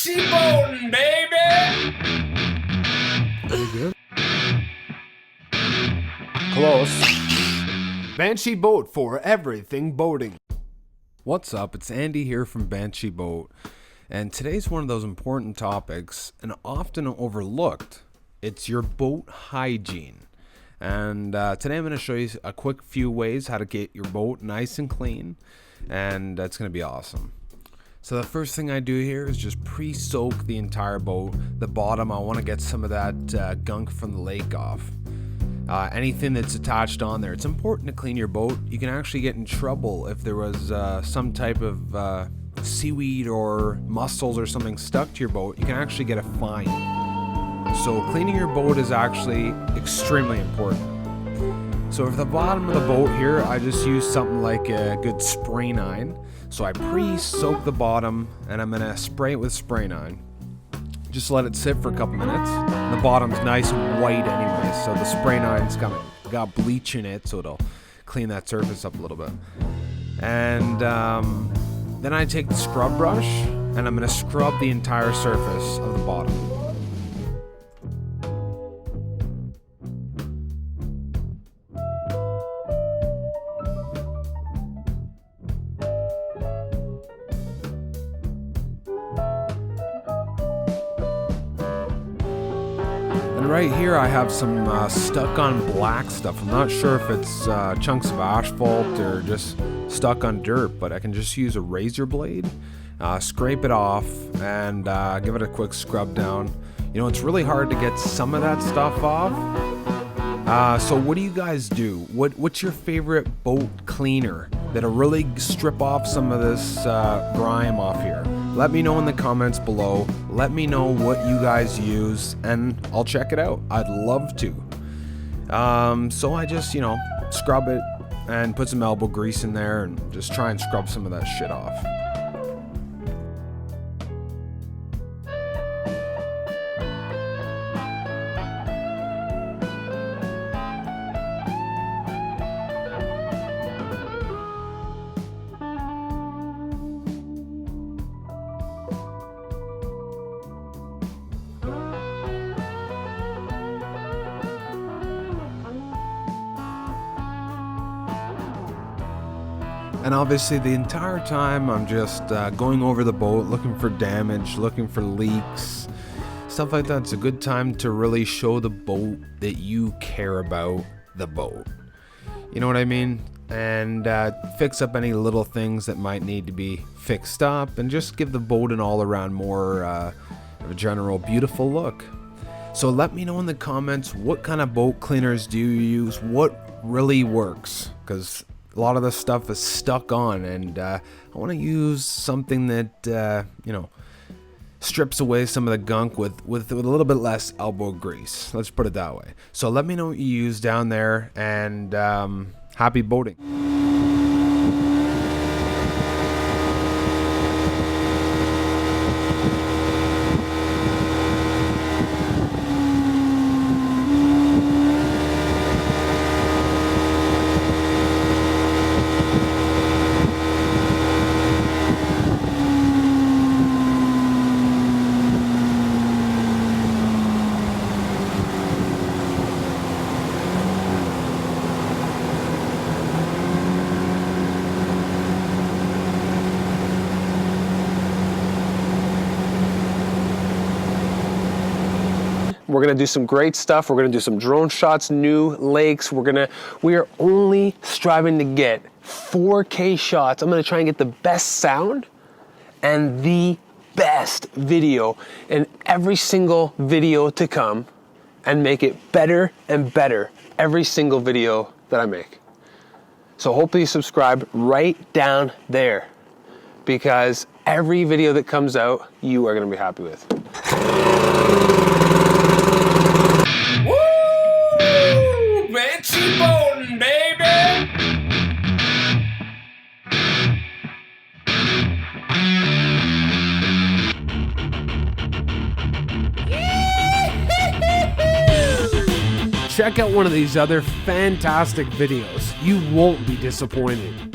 Banshee boating, baby! Pretty good. Close. Banshee Boat for everything boating. What's up? It's Andy here from Banshee Boat. And today's one of those important topics and often overlooked. It's your boat hygiene. And today I'm going to show you a quick few ways how to get your boat nice and clean. And that's going to be awesome. So the first thing I do here is just pre-soak the entire boat. The bottom, I want to get some of that gunk from the lake off. Anything that's attached on there. It's important to clean your boat. You can actually get in trouble if there was some type of seaweed or mussels or something stuck to your boat. You can actually get a fine. So cleaning your boat is actually extremely important. So for the bottom of the boat here, I just use something like a good spray nine. So I pre-soak the bottom and I'm gonna spray it with spray nine. Just let it sit for a couple minutes. And the bottom's nice and white anyway, so the spray nine's got bleach in it, so it'll clean that surface up a little bit. And then I take the scrub brush and I'm gonna scrub the entire surface of the bottom. And right here I have some stuck on black stuff. I'm not sure if it's chunks of asphalt or just stuck on dirt, but I can just use a razor blade, scrape it off, and give it a quick scrub down. You know, it's really hard to get some of that stuff off. So what do you guys do? What's your favorite boat cleaner that'll really strip off some of this grime off here? Let me know in the comments below. Let me know what you guys use and I'll check it out. I'd love to. So I just, scrub it and put some elbow grease in there and just try and scrub some of that shit off. And obviously the entire time I'm just going over the boat, looking for damage, looking for leaks, stuff like that. It's a good time to really show the boat that you care about the boat. You know what I mean? And fix up any little things that might need to be fixed up and just give the boat an all-around more of a general beautiful look. So let me know in the comments, what kind of boat cleaners do you use? What really works? Because a lot of this stuff is stuck on, and I want to use something that strips away some of the gunk with a little bit less elbow grease. Let's put it that way. So let me know what you use down there, and happy boating. We're gonna do some great stuff. We're gonna do some drone shots, new lakes. We are only striving to get 4K shots. I'm gonna try and get the best sound and the best video in every single video to come and make it better and better every single video that I make. So hopefully you subscribe right down there, because every video that comes out, you are gonna be happy with. Woo! Banshee boating, baby! Check out one of these other fantastic videos. You won't be disappointed.